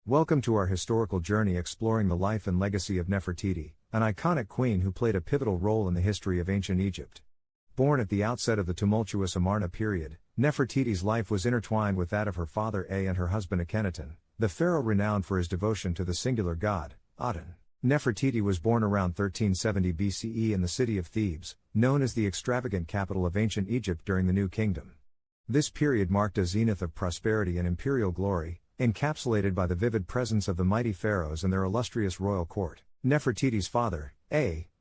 Welcome to our historical journey exploring the life and legacy of Nefertiti, an iconic queen who played a pivotal role in the history of ancient Egypt. Born at the outset of the tumultuous Amarna period, Nefertiti's life was intertwined with that of her father and her husband Akhenaten, the pharaoh renowned for his devotion to the singular god, Aten. Nefertiti was born around 1370 BCE in the city of Thebes, known as the extravagant capital of ancient Egypt during the New Kingdom. This period marked a zenith of prosperity and imperial glory, encapsulated by the vivid presence of the mighty pharaohs and their illustrious royal court. Nefertiti's father,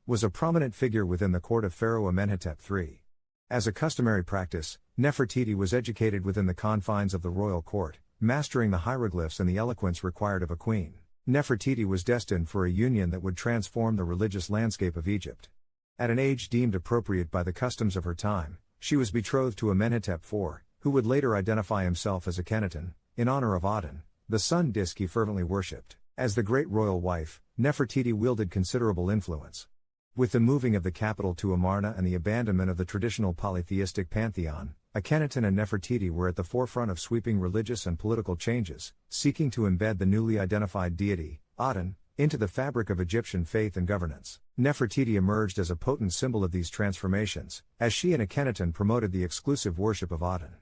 was a prominent figure within the court of Pharaoh Amenhotep III. As a customary practice, Nefertiti was educated within the confines of the royal court, mastering the hieroglyphs and the eloquence required of a queen. Nefertiti was destined for a union that would transform the religious landscape of Egypt. At an age deemed appropriate by the customs of her time, she was betrothed to Amenhotep IV, who would later identify himself as Akhenaten, in honor of Aten, the sun disk he fervently worshipped. As the great royal wife, Nefertiti wielded considerable influence. With the moving of the capital to Amarna and the abandonment of the traditional polytheistic pantheon, Akhenaten and Nefertiti were at the forefront of sweeping religious and political changes, seeking to embed the newly identified deity, Aten, into the fabric of Egyptian faith and governance. Nefertiti emerged as a potent symbol of these transformations, as she and Akhenaten promoted the exclusive worship of Aten.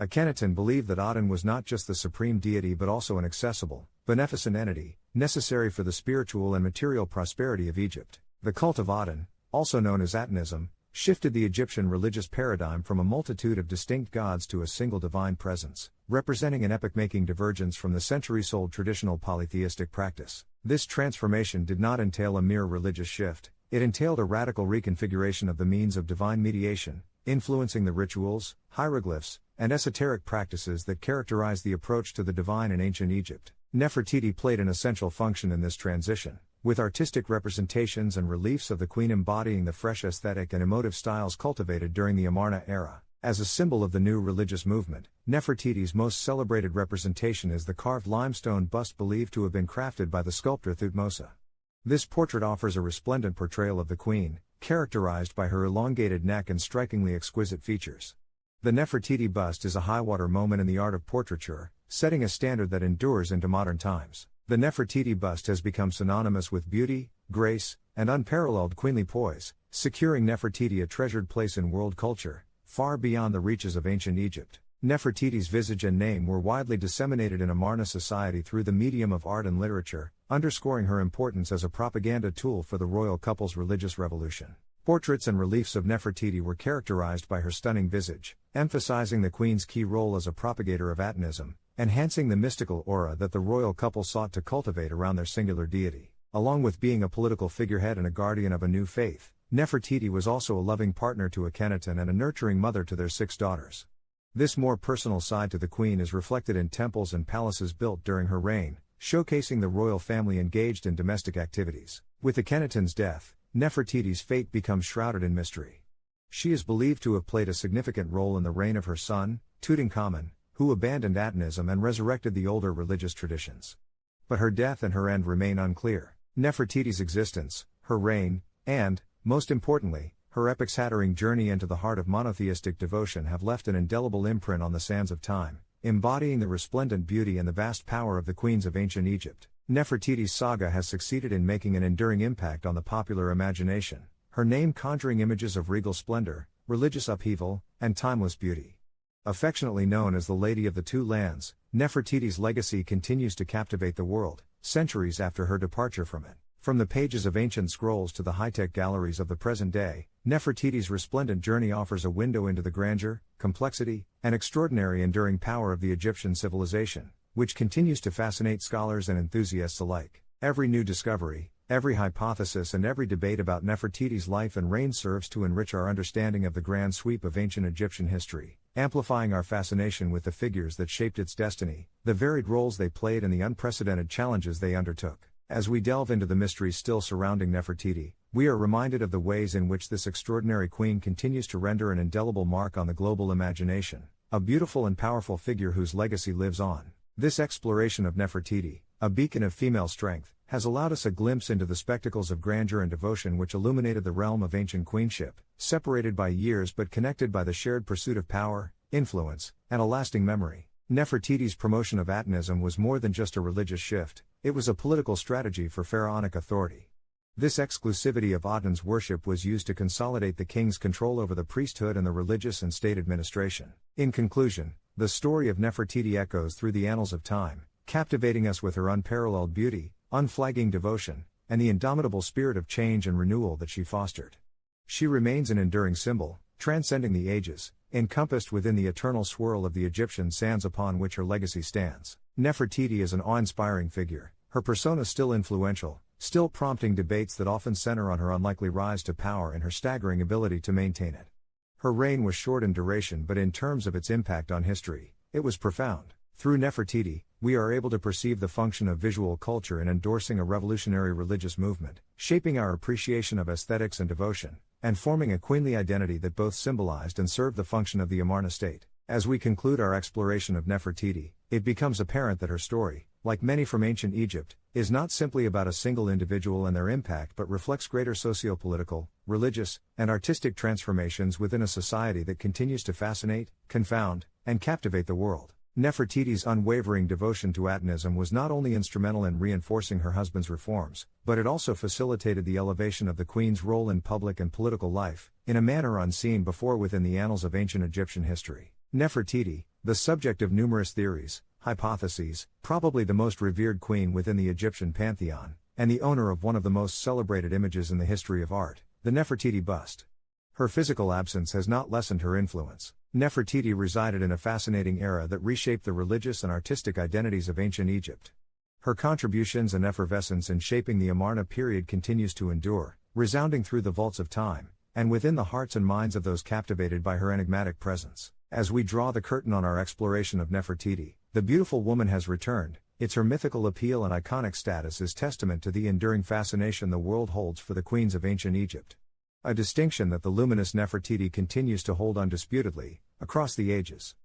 Akhenaten believed that Aten was not just the supreme deity but also an accessible, beneficent entity, necessary for the spiritual and material prosperity of Egypt. The cult of Aten, also known as Atenism, shifted the Egyptian religious paradigm from a multitude of distinct gods to a single divine presence, representing an epoch-making divergence from the centuries-old traditional polytheistic practice. This transformation did not entail a mere religious shift, it entailed a radical reconfiguration of the means of divine mediation, influencing the rituals, hieroglyphs, and esoteric practices that characterize the approach to the divine in ancient Egypt. Nefertiti played an essential function in this transition, with artistic representations and reliefs of the queen embodying the fresh aesthetic and emotive styles cultivated during the Amarna era. As a symbol of the new religious movement, Nefertiti's most celebrated representation is the carved limestone bust believed to have been crafted by the sculptor Thutmose. This portrait offers a resplendent portrayal of the queen, characterized by her elongated neck and strikingly exquisite features. The Nefertiti bust is a high-water moment in the art of portraiture, setting a standard that endures into modern times. The Nefertiti bust has become synonymous with beauty, grace, and unparalleled queenly poise, securing Nefertiti a treasured place in world culture, far beyond the reaches of ancient Egypt. Nefertiti's visage and name were widely disseminated in Amarna society through the medium of art and literature, underscoring her importance as a propaganda tool for the royal couple's religious revolution. Portraits and reliefs of Nefertiti were characterized by her stunning visage, emphasizing the queen's key role as a propagator of Atenism, enhancing the mystical aura that the royal couple sought to cultivate around their singular deity. Along with being a political figurehead and a guardian of a new faith, Nefertiti was also a loving partner to Akhenaten and a nurturing mother to their 6 daughters. This more personal side to the queen is reflected in temples and palaces built during her reign, showcasing the royal family engaged in domestic activities. With Akhenaten's death, Nefertiti's fate becomes shrouded in mystery. She is believed to have played a significant role in the reign of her son, Tutankhamun, who abandoned Atenism and resurrected the older religious traditions. But her death and her end remain unclear. Nefertiti's existence, her reign, and, most importantly, her epoch-shattering journey into the heart of monotheistic devotion have left an indelible imprint on the sands of time, embodying the resplendent beauty and the vast power of the queens of ancient Egypt. Nefertiti's saga has succeeded in making an enduring impact on the popular imagination, her name conjuring images of regal splendor, religious upheaval, and timeless beauty. Affectionately known as the Lady of the Two Lands, Nefertiti's legacy continues to captivate the world, centuries after her departure from it. From the pages of ancient scrolls to the high-tech galleries of the present day, Nefertiti's resplendent journey offers a window into the grandeur, complexity, and extraordinary enduring power of the Egyptian civilization, which continues to fascinate scholars and enthusiasts alike. Every new discovery, every hypothesis and every debate about Nefertiti's life and reign serves to enrich our understanding of the grand sweep of ancient Egyptian history, amplifying our fascination with the figures that shaped its destiny, the varied roles they played and the unprecedented challenges they undertook. As we delve into the mysteries still surrounding Nefertiti, we are reminded of the ways in which this extraordinary queen continues to render an indelible mark on the global imagination, a beautiful and powerful figure whose legacy lives on. This exploration of Nefertiti, a beacon of female strength, has allowed us a glimpse into the spectacles of grandeur and devotion which illuminated the realm of ancient queenship, separated by years but connected by the shared pursuit of power, influence, and a lasting memory. Nefertiti's promotion of Atenism was more than just a religious shift, it was a political strategy for pharaonic authority. This exclusivity of Aten's worship was used to consolidate the king's control over the priesthood and the religious and state administration. In conclusion, the story of Nefertiti echoes through the annals of time, captivating us with her unparalleled beauty, unflagging devotion, and the indomitable spirit of change and renewal that she fostered. She remains an enduring symbol, transcending the ages, encompassed within the eternal swirl of the Egyptian sands upon which her legacy stands. Nefertiti is an awe-inspiring figure, her persona still influential, still prompting debates that often center on her unlikely rise to power and her staggering ability to maintain it. Her reign was short in duration, but in terms of its impact on history, it was profound. Through Nefertiti, we are able to perceive the function of visual culture in endorsing a revolutionary religious movement, shaping our appreciation of aesthetics and devotion, and forming a queenly identity that both symbolized and served the function of the Amarna state. As we conclude our exploration of Nefertiti, it becomes apparent that her story, like many from ancient Egypt, is not simply about a single individual and their impact but reflects greater socio-political, religious, and artistic transformations within a society that continues to fascinate, confound, and captivate the world. Nefertiti's unwavering devotion to Atenism was not only instrumental in reinforcing her husband's reforms, but it also facilitated the elevation of the queen's role in public and political life, in a manner unseen before within the annals of ancient Egyptian history. Nefertiti, the subject of numerous theories, hypotheses, probably the most revered queen within the Egyptian pantheon, and the owner of one of the most celebrated images in the history of art, the Nefertiti bust. Her physical absence has not lessened her influence. Nefertiti resided in a fascinating era that reshaped the religious and artistic identities of ancient Egypt. Her contributions and effervescence in shaping the Amarna period continues to endure, resounding through the vaults of time, and within the hearts and minds of those captivated by her enigmatic presence. As we draw the curtain on our exploration of Nefertiti, the beautiful woman has returned. Her mythical appeal and iconic status is testament to the enduring fascination the world holds for the queens of ancient Egypt. A distinction that the luminous Nefertiti continues to hold undisputedly, across the ages.